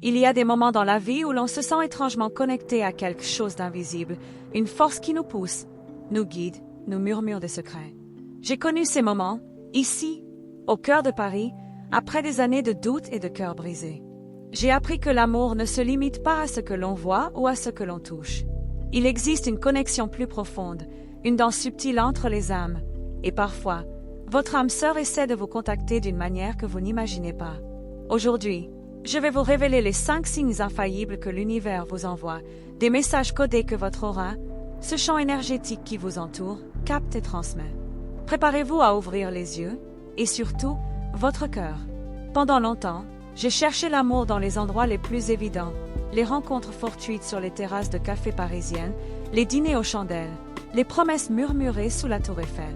Il y a des moments dans la vie où l'on se sent étrangement connecté à quelque chose d'invisible, une force qui nous pousse, nous guide, nous murmure des secrets. J'ai connu ces moments, ici, au cœur de Paris, après des années de doutes et de cœurs brisés. J'ai appris que l'amour ne se limite pas à ce que l'on voit ou à ce que l'on touche. Il existe une connexion plus profonde, une danse subtile entre les âmes, et parfois, votre âme sœur essaie de vous contacter d'une manière que vous n'imaginez pas. Aujourd'hui, je vais vous révéler les 5 signes infaillibles que l'univers vous envoie, des messages codés que votre aura, ce champ énergétique qui vous entoure, capte et transmet. Préparez-vous à ouvrir les yeux, et surtout, votre cœur. Pendant longtemps, j'ai cherché l'amour dans les endroits les plus évidents, les rencontres fortuites sur les terrasses de café parisiennes, les dîners aux chandelles, les promesses murmurées sous la tour Eiffel.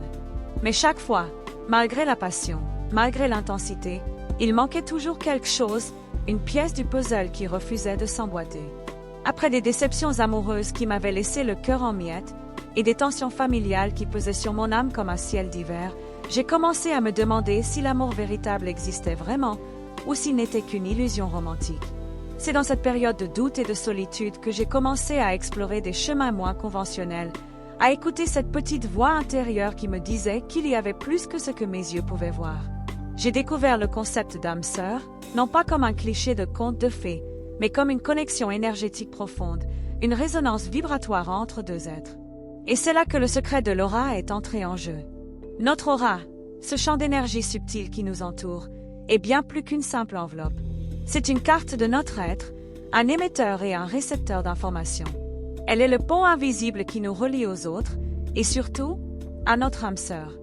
Mais chaque fois, malgré la passion, malgré l'intensité, il manquait toujours quelque chose, une pièce du puzzle qui refusait de s'emboîter. Après des déceptions amoureuses qui m'avaient laissé le cœur en miettes, et des tensions familiales qui pesaient sur mon âme comme un ciel d'hiver, j'ai commencé à me demander si l'amour véritable existait vraiment, ou s'il n'était qu'une illusion romantique. C'est dans cette période de doute et de solitude que j'ai commencé à explorer des chemins moins conventionnels, à écouter cette petite voix intérieure qui me disait qu'il y avait plus que ce que mes yeux pouvaient voir. J'ai découvert le concept d'âme sœur, non pas comme un cliché de conte de fées, mais comme une connexion énergétique profonde, une résonance vibratoire entre deux êtres. Et c'est là que le secret de l'aura est entré en jeu. Notre aura, ce champ d'énergie subtile qui nous entoure, est bien plus qu'une simple enveloppe. C'est une carte de notre être, un émetteur et un récepteur d'informations. Elle est le pont invisible qui nous relie aux autres, et surtout, à notre âme sœur.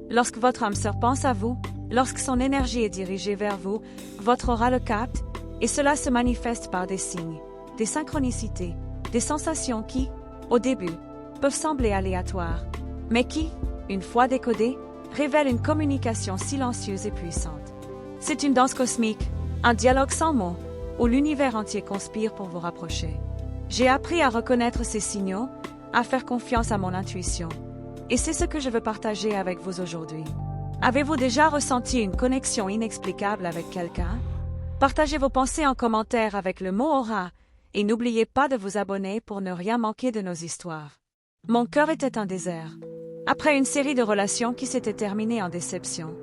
Lorsque votre âme sœur pense à vous, lorsque son énergie est dirigée vers vous, votre aura le capte, et cela se manifeste par des signes, des synchronicités, des sensations qui, au début, peuvent sembler aléatoires, mais qui, une fois décodées, révèlent une communication silencieuse et puissante. C'est une danse cosmique, un dialogue sans mots, où l'univers entier conspire pour vous rapprocher. J'ai appris à reconnaître ces signaux, à faire confiance à mon intuition, et c'est ce que je veux partager avec vous aujourd'hui. Avez-vous déjà ressenti une connexion inexplicable avec quelqu'un? Partagez vos pensées en commentaire avec le mot aura, et n'oubliez pas de vous abonner pour ne rien manquer de nos histoires. Mon cœur était un désert. Après une série de relations qui s'étaient terminées en déception,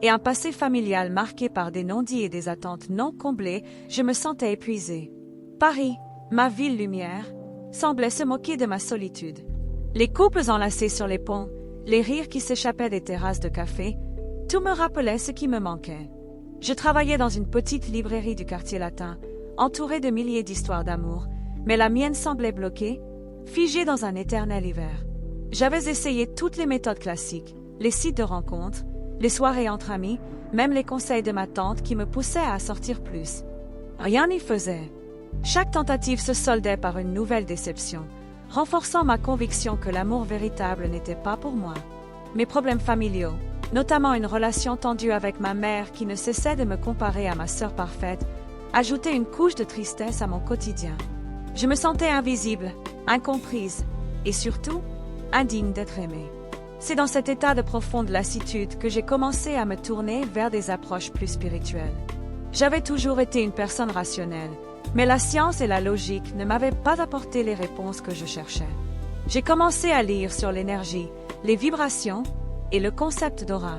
et un passé familial marqué par des non-dits et des attentes non comblées, je me sentais épuisée. Paris, ma ville lumière, semblait se moquer de ma solitude. Les couples enlacés sur les ponts, les rires qui s'échappaient des terrasses de café, tout me rappelait ce qui me manquait. Je travaillais dans une petite librairie du quartier latin, entourée de milliers d'histoires d'amour, mais la mienne semblait bloquée, figée dans un éternel hiver. J'avais essayé toutes les méthodes classiques, les sites de rencontres, les soirées entre amis, même les conseils de ma tante qui me poussaient à sortir plus. Rien n'y faisait. Chaque tentative se soldait par une nouvelle déception, renforçant ma conviction que l'amour véritable n'était pas pour moi. Mes problèmes familiaux, notamment une relation tendue avec ma mère qui ne cessait de me comparer à ma sœur parfaite, ajoutaient une couche de tristesse à mon quotidien. Je me sentais invisible, incomprise, et surtout, indigne d'être aimée. C'est dans cet état de profonde lassitude que j'ai commencé à me tourner vers des approches plus spirituelles. J'avais toujours été une personne rationnelle, mais la science et la logique ne m'avaient pas apporté les réponses que je cherchais. J'ai commencé à lire sur l'énergie, les vibrations et le concept d'aura.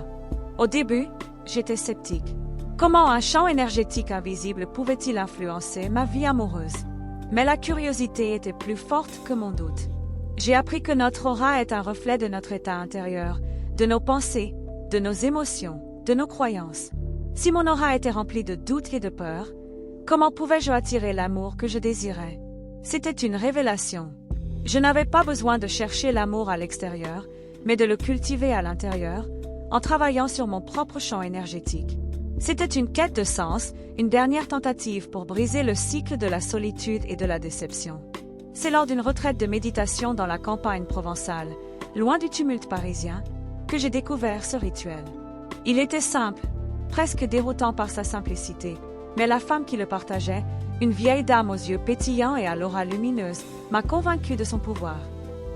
Au début, j'étais sceptique. Comment un champ énergétique invisible pouvait-il influencer ma vie amoureuse? Mais la curiosité était plus forte que mon doute. J'ai appris que notre aura est un reflet de notre état intérieur, de nos pensées, de nos émotions, de nos croyances. Si mon aura était remplie de doutes et de peurs, comment pouvais-je attirer l'amour que je désirais? C'était une révélation. Je n'avais pas besoin de chercher l'amour à l'extérieur, mais de le cultiver à l'intérieur, en travaillant sur mon propre champ énergétique. C'était une quête de sens, une dernière tentative pour briser le cycle de la solitude et de la déception. C'est lors d'une retraite de méditation dans la campagne provençale, loin du tumulte parisien, que j'ai découvert ce rituel. Il était simple, presque déroutant par sa simplicité, mais la femme qui le partageait, une vieille dame aux yeux pétillants et à l'aura lumineuse, m'a convaincue de son pouvoir.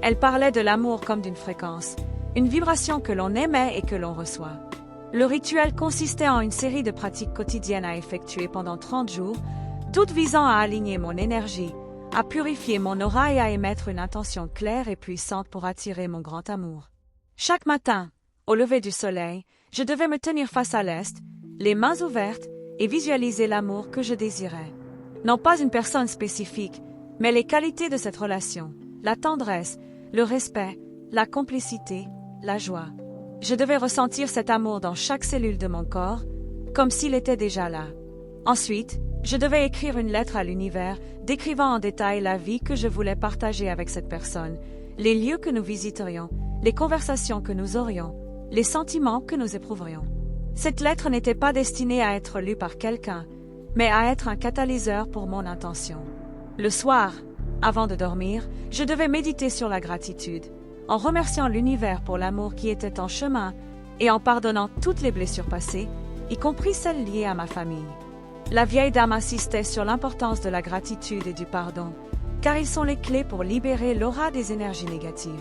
Elle parlait de l'amour comme d'une fréquence, une vibration que l'on émet et que l'on reçoit. Le rituel consistait en une série de pratiques quotidiennes à effectuer pendant 30 jours, toutes visant à aligner mon énergie, à purifier mon aura et à émettre une intention claire et puissante pour attirer mon grand amour. Chaque matin, au lever du soleil, je devais me tenir face à l'est, les mains ouvertes, et visualiser l'amour que je désirais. Non pas une personne spécifique, mais les qualités de cette relation, la tendresse, le respect, la complicité, la joie. Je devais ressentir cet amour dans chaque cellule de mon corps, comme s'il était déjà là. Ensuite, je devais écrire une lettre à l'univers, décrivant en détail la vie que je voulais partager avec cette personne, les lieux que nous visiterions, les conversations que nous aurions, les sentiments que nous éprouverions. Cette lettre n'était pas destinée à être lue par quelqu'un, mais à être un catalyseur pour mon intention. Le soir, avant de dormir, je devais méditer sur la gratitude, en remerciant l'univers pour l'amour qui était en chemin et en pardonnant toutes les blessures passées, y compris celles liées à ma famille. La vieille dame insistait sur l'importance de la gratitude et du pardon, car ils sont les clés pour libérer l'aura des énergies négatives.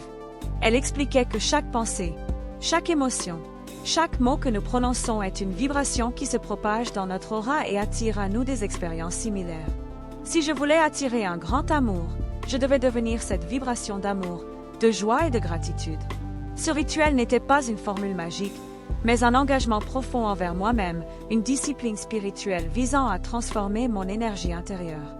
Elle expliquait que chaque pensée, chaque émotion, chaque mot que nous prononçons est une vibration qui se propage dans notre aura et attire à nous des expériences similaires. Si je voulais attirer un grand amour, je devais devenir cette vibration d'amour, de joie et de gratitude. Ce rituel n'était pas une formule magique, mais un engagement profond envers moi-même, une discipline spirituelle visant à transformer mon énergie intérieure.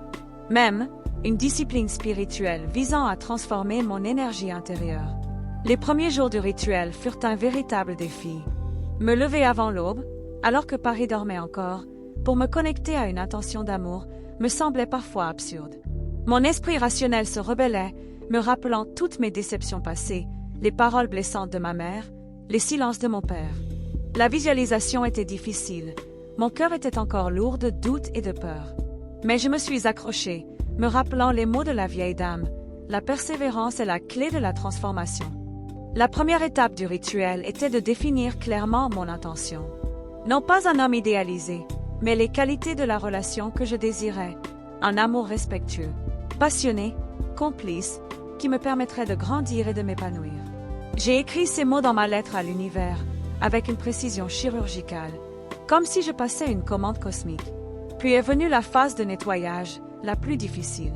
Même, une discipline spirituelle visant à transformer mon énergie intérieure. Les premiers jours du rituel furent un véritable défi. Me lever avant l'aube, alors que Paris dormait encore, pour me connecter à une intention d'amour, me semblait parfois absurde. Mon esprit rationnel se rebellait, me rappelant toutes mes déceptions passées, les paroles blessantes de ma mère, les silences de mon père. La visualisation était difficile, mon cœur était encore lourd de doutes et de peur. Mais je me suis accrochée, me rappelant les mots de la vieille dame, la persévérance est la clé de la transformation. La première étape du rituel était de définir clairement mon intention. Non pas un homme idéalisé, mais les qualités de la relation que je désirais, un amour respectueux, passionné, complice, qui me permettrait de grandir et de m'épanouir. J'ai écrit ces mots dans ma lettre à l'univers, avec une précision chirurgicale, comme si je passais une commande cosmique. Puis est venue la phase de nettoyage, la plus difficile.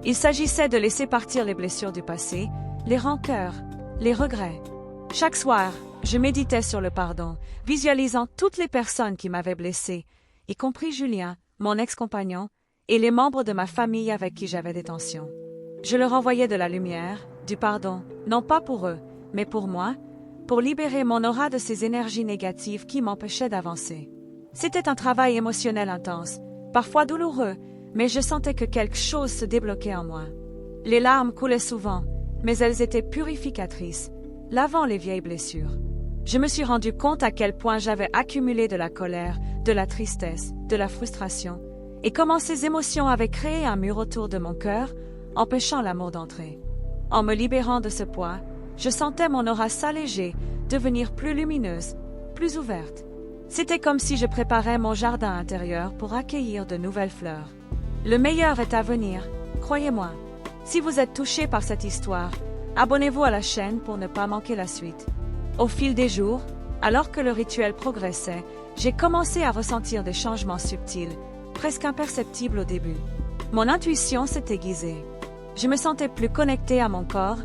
Il s'agissait de laisser partir les blessures du passé, les rancœurs, les regrets. Chaque soir, je méditais sur le pardon, visualisant toutes les personnes qui m'avaient blessée, y compris Julien, mon ex-compagnon, et les membres de ma famille avec qui j'avais des tensions. Je leur envoyais de la lumière, du pardon, non pas pour eux, mais pour moi, pour libérer mon aura de ces énergies négatives qui m'empêchaient d'avancer. C'était un travail émotionnel intense, parfois douloureux, mais je sentais que quelque chose se débloquait en moi. Les larmes coulaient souvent, mais elles étaient purificatrices, lavant les vieilles blessures. Je me suis rendu compte à quel point j'avais accumulé de la colère, de la tristesse, de la frustration, et comment ces émotions avaient créé un mur autour de mon cœur, empêchant l'amour d'entrer. En me libérant de ce poids, je sentais mon aura s'alléger, devenir plus lumineuse, plus ouverte. C'était comme si je préparais mon jardin intérieur pour accueillir de nouvelles fleurs. Le meilleur est à venir, croyez-moi. Si vous êtes touché par cette histoire, abonnez-vous à la chaîne pour ne pas manquer la suite. Au fil des jours, alors que le rituel progressait, j'ai commencé à ressentir des changements subtils, presque imperceptibles au début. Mon intuition s'est aiguisée. Je me sentais plus connectée à mon corps,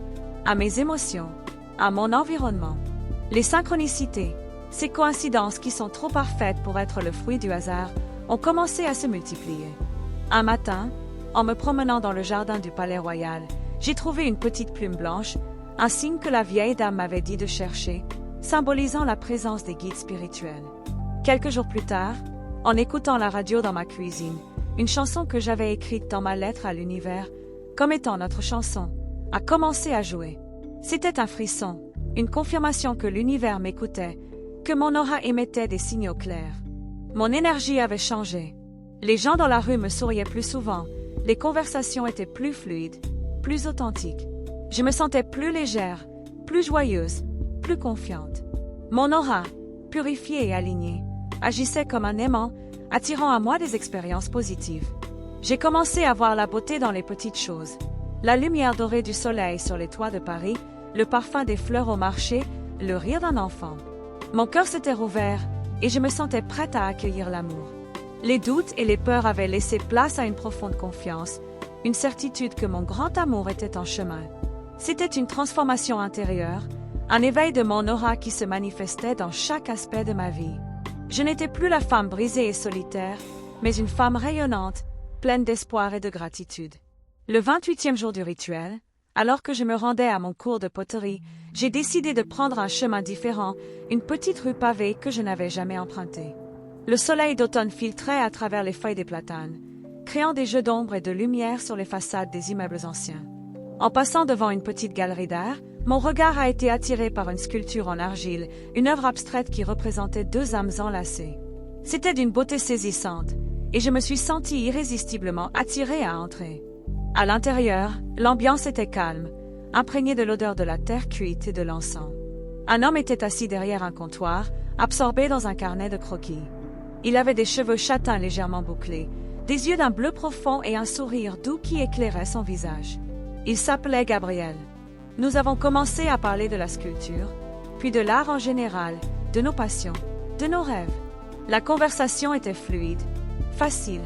à mes émotions, à mon environnement. Les synchronicités, ces coïncidences qui sont trop parfaites pour être le fruit du hasard, ont commencé à se multiplier. Un matin, en me promenant dans le jardin du Palais Royal, j'ai trouvé une petite plume blanche, un signe que la vieille dame m'avait dit de chercher, symbolisant la présence des guides spirituels. Quelques jours plus tard, en écoutant la radio dans ma cuisine, une chanson que j'avais écrite dans ma lettre à l'univers, comme étant notre chanson, a commencé à jouer. C'était un frisson, une confirmation que l'univers m'écoutait, que mon aura émettait des signaux clairs. Mon énergie avait changé. Les gens dans la rue me souriaient plus souvent, les conversations étaient plus fluides, plus authentiques. Je me sentais plus légère, plus joyeuse, plus confiante. Mon aura, purifiée et alignée, agissait comme un aimant, attirant à moi des expériences positives. J'ai commencé à voir la beauté dans les petites choses. La lumière dorée du soleil sur les toits de Paris, le parfum des fleurs au marché, le rire d'un enfant. Mon cœur s'était rouvert et je me sentais prête à accueillir l'amour. Les doutes et les peurs avaient laissé place à une profonde confiance, une certitude que mon grand amour était en chemin. C'était une transformation intérieure, un éveil de mon aura qui se manifestait dans chaque aspect de ma vie. Je n'étais plus la femme brisée et solitaire, mais une femme rayonnante, pleine d'espoir et de gratitude. Le 28e jour du rituel, alors que je me rendais à mon cours de poterie, j'ai décidé de prendre un chemin différent, une petite rue pavée que je n'avais jamais empruntée. Le soleil d'automne filtrait à travers les feuilles des platanes, créant des jeux d'ombre et de lumière sur les façades des immeubles anciens. En passant devant une petite galerie d'art, mon regard a été attiré par une sculpture en argile, une œuvre abstraite qui représentait deux âmes enlacées. C'était d'une beauté saisissante, et je me suis sentie irrésistiblement attirée à entrer. À l'intérieur, l'ambiance était calme, imprégnée de l'odeur de la terre cuite et de l'encens. Un homme était assis derrière un comptoir, absorbé dans un carnet de croquis. Il avait des cheveux châtains légèrement bouclés, des yeux d'un bleu profond et un sourire doux qui éclairait son visage. Il s'appelait Gabriel. Nous avons commencé à parler de la sculpture, puis de l'art en général, de nos passions, de nos rêves. La conversation était fluide, facile,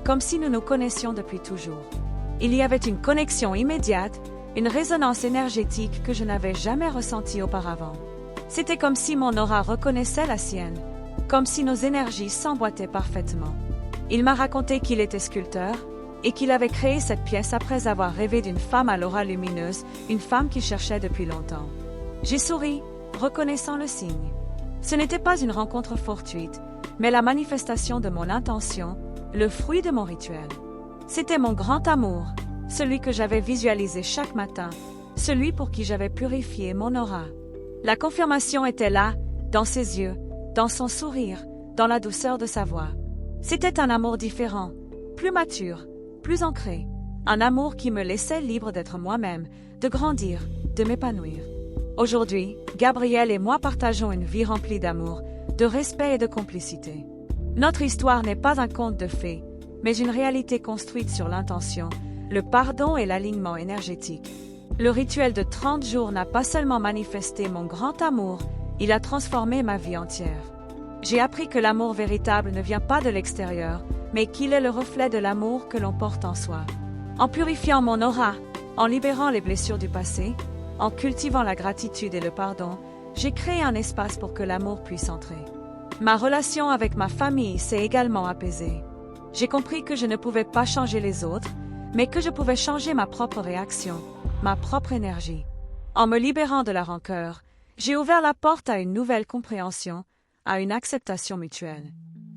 comme si nous nous connaissions depuis toujours. Il y avait une connexion immédiate, une résonance énergétique que je n'avais jamais ressentie auparavant. C'était comme si mon aura reconnaissait la sienne, comme si nos énergies s'emboîtaient parfaitement. Il m'a raconté qu'il était sculpteur et qu'il avait créé cette pièce après avoir rêvé d'une femme à l'aura lumineuse, une femme qu'il cherchait depuis longtemps. J'ai souri, reconnaissant le signe. Ce n'était pas une rencontre fortuite, mais la manifestation de mon intention, le fruit de mon rituel. C'était mon grand amour, celui que j'avais visualisé chaque matin, celui pour qui j'avais purifié mon aura. La confirmation était là, dans ses yeux, dans son sourire, dans la douceur de sa voix. C'était un amour différent, plus mature, plus ancré, un amour qui me laissait libre d'être moi-même, de grandir, de m'épanouir. Aujourd'hui, Gabriel et moi partageons une vie remplie d'amour, de respect et de complicité. Notre histoire n'est pas un conte de fées, mais une réalité construite sur l'intention, le pardon et l'alignement énergétique. Le rituel de 30 jours n'a pas seulement manifesté mon grand amour, il a transformé ma vie entière. J'ai appris que l'amour véritable ne vient pas de l'extérieur, mais qu'il est le reflet de l'amour que l'on porte en soi. En purifiant mon aura, en libérant les blessures du passé, en cultivant la gratitude et le pardon, j'ai créé un espace pour que l'amour puisse entrer. Ma relation avec ma famille s'est également apaisée. J'ai compris que je ne pouvais pas changer les autres, mais que je pouvais changer ma propre réaction, ma propre énergie. En me libérant de la rancœur, j'ai ouvert la porte à une nouvelle compréhension, à une acceptation mutuelle.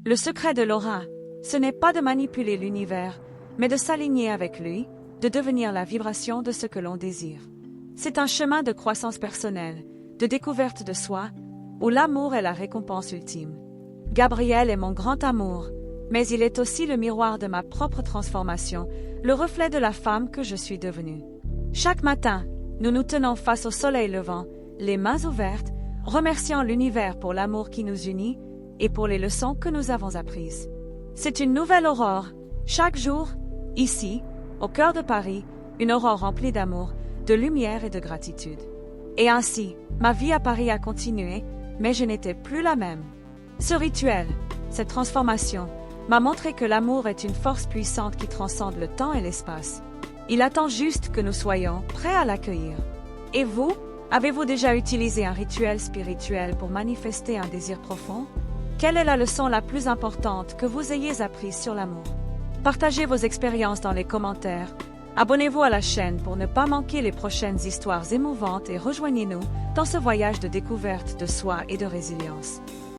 Le secret de l'aura, ce n'est pas de manipuler l'univers, mais de s'aligner avec lui, de devenir la vibration de ce que l'on désire. C'est un chemin de croissance personnelle, de découverte de soi, où l'amour est la récompense ultime. Gabriel est mon grand amour, mais il est aussi le miroir de ma propre transformation, le reflet de la femme que je suis devenue. Chaque matin, nous nous tenons face au soleil levant, les mains ouvertes, remerciant l'univers pour l'amour qui nous unit et pour les leçons que nous avons apprises. C'est une nouvelle aurore, chaque jour, ici, au cœur de Paris, une aurore remplie d'amour, de lumière et de gratitude. Et ainsi, ma vie à Paris a continué, mais je n'étais plus la même. Ce rituel, cette transformation, m'a montré que l'amour est une force puissante qui transcende le temps et l'espace. Il attend juste que nous soyons prêts à l'accueillir. Et vous, avez-vous déjà utilisé un rituel spirituel pour manifester un désir profond? Quelle est la leçon la plus importante que vous ayez apprise sur l'amour? Partagez vos expériences dans les commentaires. Abonnez-vous à la chaîne pour ne pas manquer les prochaines histoires émouvantes et rejoignez-nous dans ce voyage de découverte de soi et de résilience.